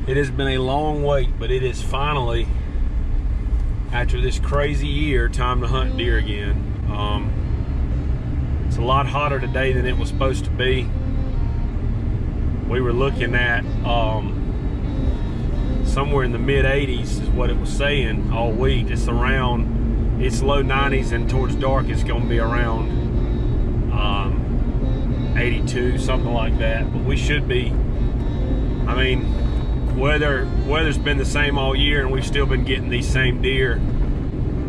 It has been a long wait, but it is finally, after this crazy year, time to hunt deer again. It's a lot hotter today than it was supposed to be. We were looking at somewhere in the mid 80s is what it was saying all week. It's low 90s, and towards dark it's going to be around 82, something like that. But we should be, I mean, weather's been the same all year, and we've still been getting these same deer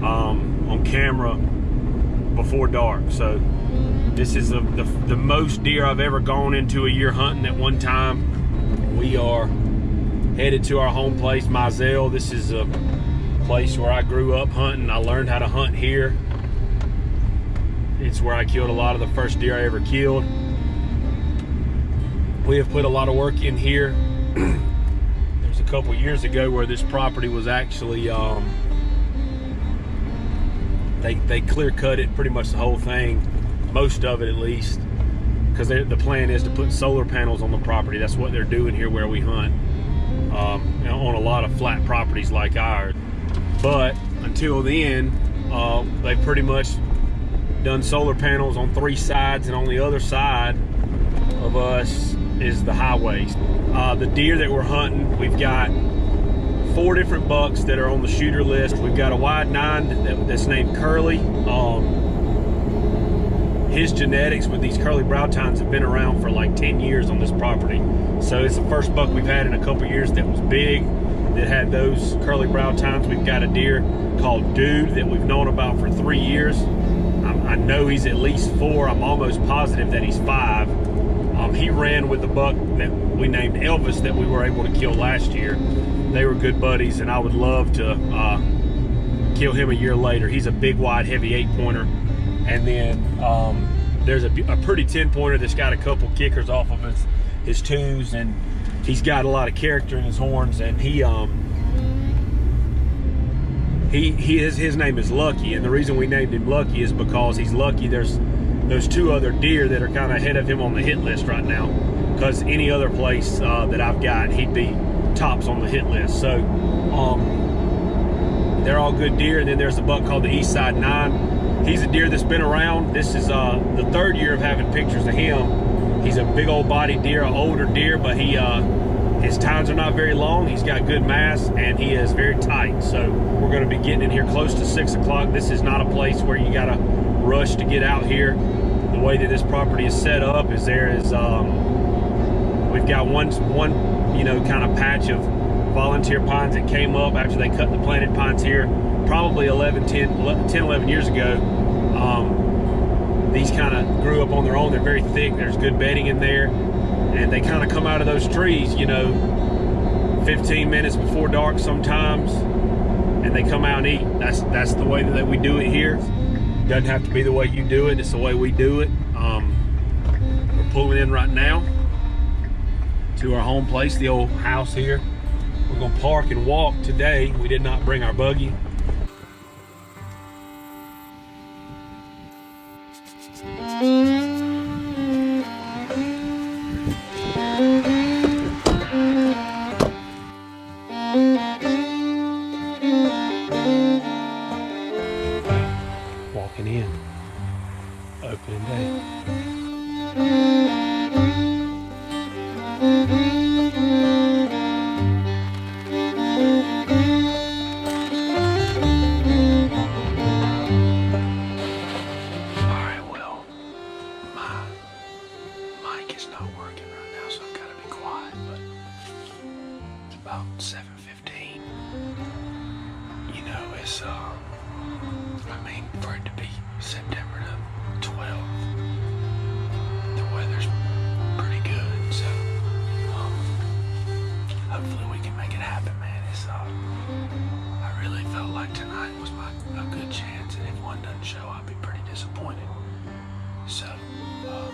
on camera before dark. So this is the most deer I've ever gone into a year hunting at one time. We are headed to our home place, Mizell. This is a place where I grew up hunting. I learned how to hunt here. It's where I killed a lot of the first deer I ever killed. We have put a lot of work in here. There's a couple years ago where this property was actually, they clear cut it, pretty much the whole thing, most of it at least, because the plan is to put solar panels on the property. That's what they're doing here where we hunt, on a lot of flat properties like ours. But until then, they've pretty much done solar panels on 3 sides, and on the other side of us is the highway. The deer that we're hunting, we've got 4 different bucks that are on the shooter list. We've got a wide 9 that's named Curly. His genetics with these curly brow tines have been around for like 10 years on this property. So it's the first buck we've had in a couple years that was big, that had those curly brow tines. We've got a deer called Dude that we've known about for 3 years. I know he's at least 4. I'm almost positive that he's 5. He ran with the buck that we named Elvis that we were able to kill last year. They were good buddies, and I would love to kill him a year later. He's a big, wide, heavy 8-pointer. And then there's a pretty 10-pointer that's got a couple kickers off of his twos, and he's got a lot of character in his horns. And his name is Lucky, and the reason we named him Lucky is because he's lucky there's 2 other deer that are kind of ahead of him on the hit list right now, because any other place that I've got, he'd be tops on the hit list. So they're all good deer. And then there's a buck called the Eastside 9. He's a deer that's been around. This is the 3rd year of having pictures of him. He's a big old body deer, an older deer, but his tines are not very long. He's got good mass, and he is very tight. So we're going to be getting in here close to 6 o'clock. This is not a place where you got to rush to get out here. The way that this property is set up is we've got one kind of patch of volunteer pines that came up after they cut the planted pines here probably 11 years ago. These kind of grew up on their own. They're very thick. There's good bedding in there, and they kind of come out of those trees 15 minutes before dark sometimes, and they come out and eat. That's the way that we do it here. Doesn't have to be the way you do it. It's the way we do it. We're pulling in right now to our home place, the old house here. We're gonna park and walk today. We did not bring our buggy. Walking in, opening day. Not working right now, so I've got to be quiet, but it's about 7:15. It's for it to be September the 12th, the weather's pretty good, so hopefully we can make it happen, man. I really felt like tonight was a good chance, and if one doesn't show, I'd be pretty disappointed. So we'll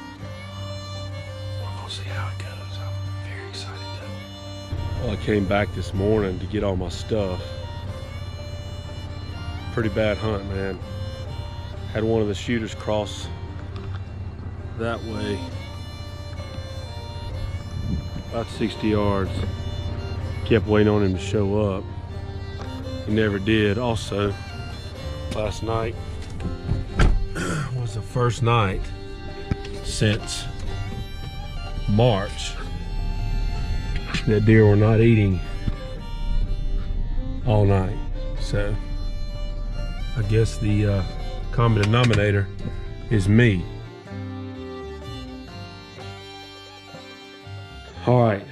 see how it goes. I'm very excited though. Well, I came back this morning to get all my stuff. Pretty bad hunt, man. Had one of the shooters cross that way about 60 yards Kept waiting on him to show up. He never did. Also, last night was the first night since March that deer were not eating all night. So I guess the common denominator is me. All right,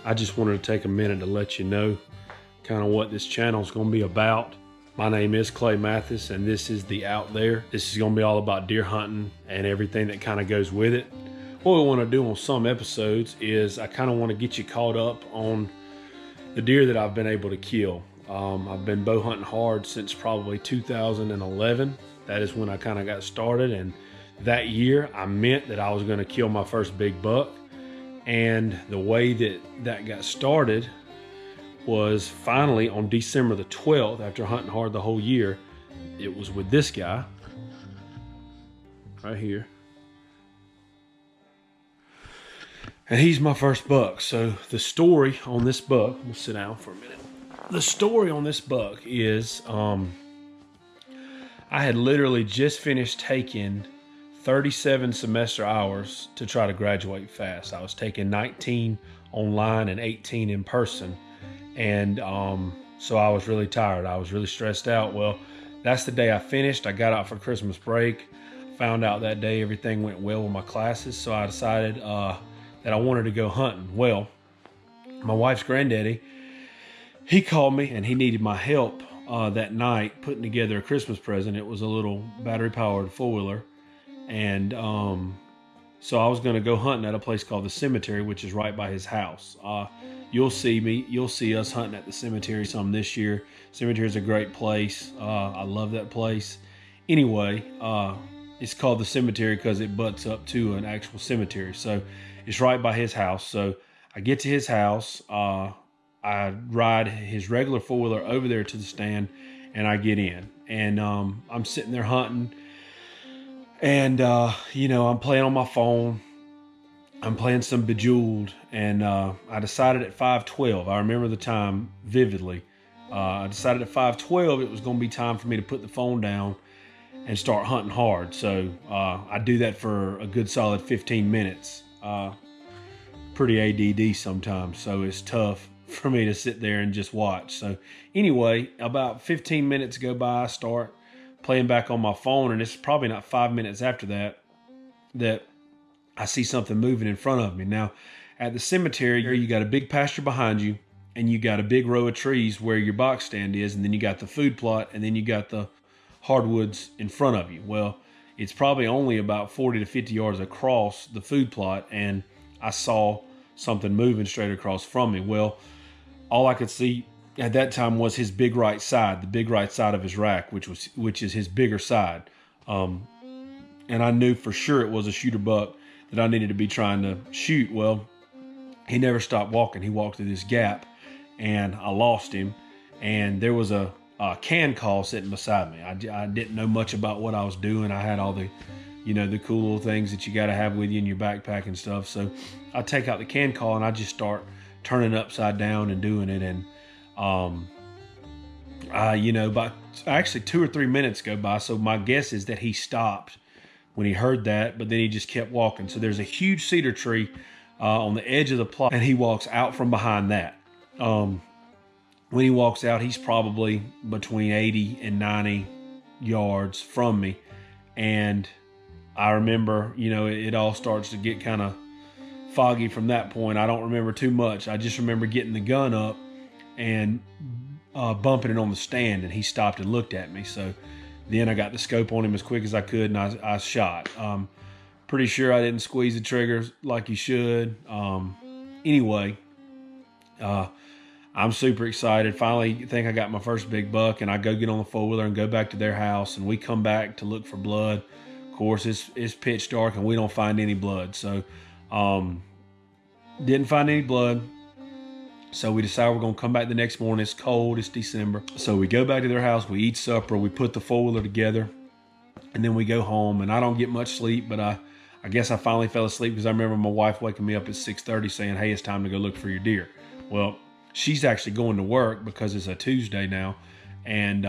I just wanted to take a minute to let you know kind of what this channel is going to be about. My name is Clay Mathis, and this is the Out There. This is going to be all about deer hunting and everything that kind of goes with it. What we want to do on some episodes is I kind of want to get you caught up on the deer that I've been able to kill. I've been bow hunting hard since probably 2011. That is when I kind of got started, and that year I meant that I was going to kill my first big buck. And the way that got started was finally on December the 12th, after hunting hard the whole year. It was with this guy right here. And he's my first buck. So the story on this buck, we'll sit down for a minute. The story on this buck is I had literally just finished taking 37 semester hours to try to graduate fast. I was taking 19 online and 18 in person. And so I was really tired. I was really stressed out. Well, that's the day I finished. I got out for Christmas break. Found out that day everything went well with my classes. So I decided that I wanted to go hunting. Well, my wife's granddaddy, he called me and he needed my help that night putting together a Christmas present. It was a little battery powered four-wheeler. And so I was going to go hunting at a place called the Cemetery, which is right by his house. You'll see us hunting at the cemetery some this year. Cemetery is a great place. I love that place. Anyway, it's called the Cemetery because it butts up to an actual cemetery. So it's right by his house. So I get to his house. I ride his regular four-wheeler over there to the stand, and I get in. And I'm sitting there hunting. And, I'm playing on my phone. I'm playing some Bejeweled, and I decided at 5:12, I remember the time vividly. I decided at 5:12 it was going to be time for me to put the phone down and start hunting hard. So I do that for a good solid 15 minutes. Pretty ADD sometimes, so it's tough for me to sit there and just watch. So anyway, about 15 minutes go by, I start playing back on my phone, and it's probably not 5 minutes after that I see something moving in front of me. Now, at the cemetery, you got a big pasture behind you, and you got a big row of trees where your box stand is, and then you got the food plot, and then you got the hardwoods in front of you. Well, it's probably only about 40 to 50 yards across the food plot, and I saw something moving straight across from me. Well, all I could see at that time was his big right side, the big right side of his rack, which is his bigger side. And I knew for sure it was a shooter buck that I needed to be trying to shoot. Well, he never stopped walking. He walked through this gap, and I lost him. And there was a can call sitting beside me. I didn't know much about what I was doing. I had all the, the cool little things that you got to have with you in your backpack and stuff. So I take out the can call, and I just start turning it upside down and doing it. And about actually 2 or 3 minutes go by. So my guess is that he stopped when he heard that, but then he just kept walking. So there's a huge cedar tree on the edge of the plot, and he walks out from behind that. When he walks out, he's probably between 80 and 90 yards from me. And I remember, it all starts to get kind of foggy from that point. I don't remember too much. I just remember getting the gun up and bumping it on the stand, and he stopped and looked at me. So then I got the scope on him as quick as I could, and I shot. Pretty sure I didn't squeeze the trigger like you should. Anyway, I'm super excited. Finally think I got my first big buck, and I go get on the four-wheeler and go back to their house, and we come back to look for blood. Of course, it's pitch dark, and we don't find any blood. So didn't find any blood. So we decided we're going to come back the next morning. It's cold. It's December. So we go back to their house. We eat supper. We put the four-wheeler together. And then we go home. And I don't get much sleep. But I guess I finally fell asleep because I remember my wife waking me up at 6:30 saying, hey, it's time to go look for your deer. Well, she's actually going to work because it's a Tuesday now. And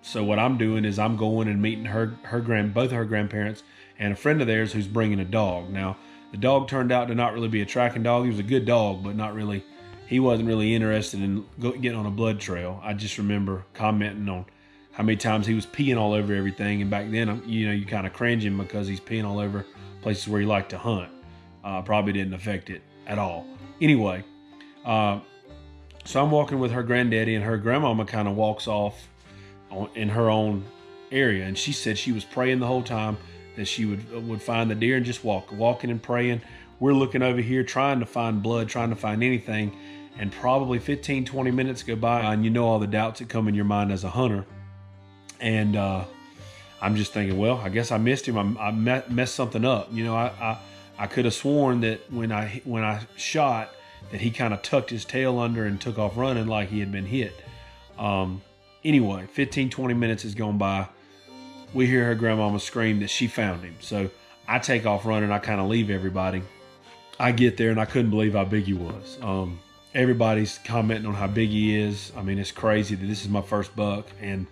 so what I'm doing is I'm going and meeting both of her grandparents and a friend of theirs who's bringing a dog. Now, the dog turned out to not really be a tracking dog. He was a good dog, but not really. He wasn't really interested in getting on a blood trail. I just remember commenting on how many times he was peeing all over everything. And back then, you kind of cringing because he's peeing all over places where he liked to hunt. Probably didn't affect it at all. Anyway, so I'm walking with her granddaddy, and her grandmama kind of walks off in her own area. And she said she was praying the whole time that she would find the deer and just walking and praying. We're looking over here trying to find blood, trying to find anything. And probably 15, 20 minutes go by, and you know all the doubts that come in your mind as a hunter. And I'm just thinking, well, I guess I missed him. I messed something up. I could have sworn that when I shot, that he kind of tucked his tail under and took off running like he had been hit. Anyway, 15, 20 minutes has gone by. We hear her grandmama scream that she found him. So I take off running. I kind of leave everybody. I get there, and I couldn't believe how big he was. Everybody's commenting on how big he is. I mean, it's crazy that this is my first buck. And,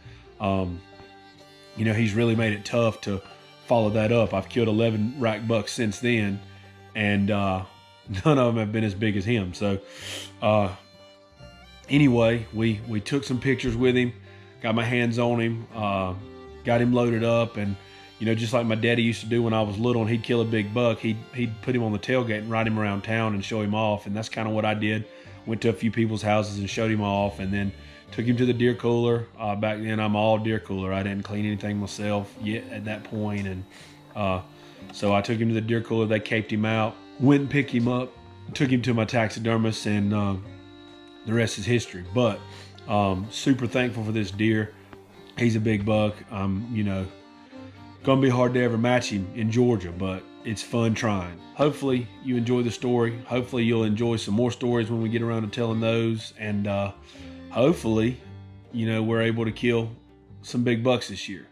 he's really made it tough to follow that up. I've killed 11 rack bucks since then, and none of them have been as big as him. So anyway, we took some pictures with him, got my hands on him, got him loaded up, and just like my daddy used to do when I was little and he'd kill a big buck, he'd put him on the tailgate and ride him around town and show him off. And that's kind of what I did. Went to a few people's houses and showed him off, and then took him to the deer cooler. Back then I'm all deer cooler. I didn't clean anything myself yet at that point. And so I took him to the deer cooler. They caped him out, went and picked him up, took him to my taxidermist, and the rest is history. But super thankful for this deer. He's a big buck. Gonna be hard to ever match him in Georgia, but it's fun trying. Hopefully you enjoy the story. Hopefully you'll enjoy some more stories when we get around to telling those. And hopefully, we're able to kill some big bucks this year.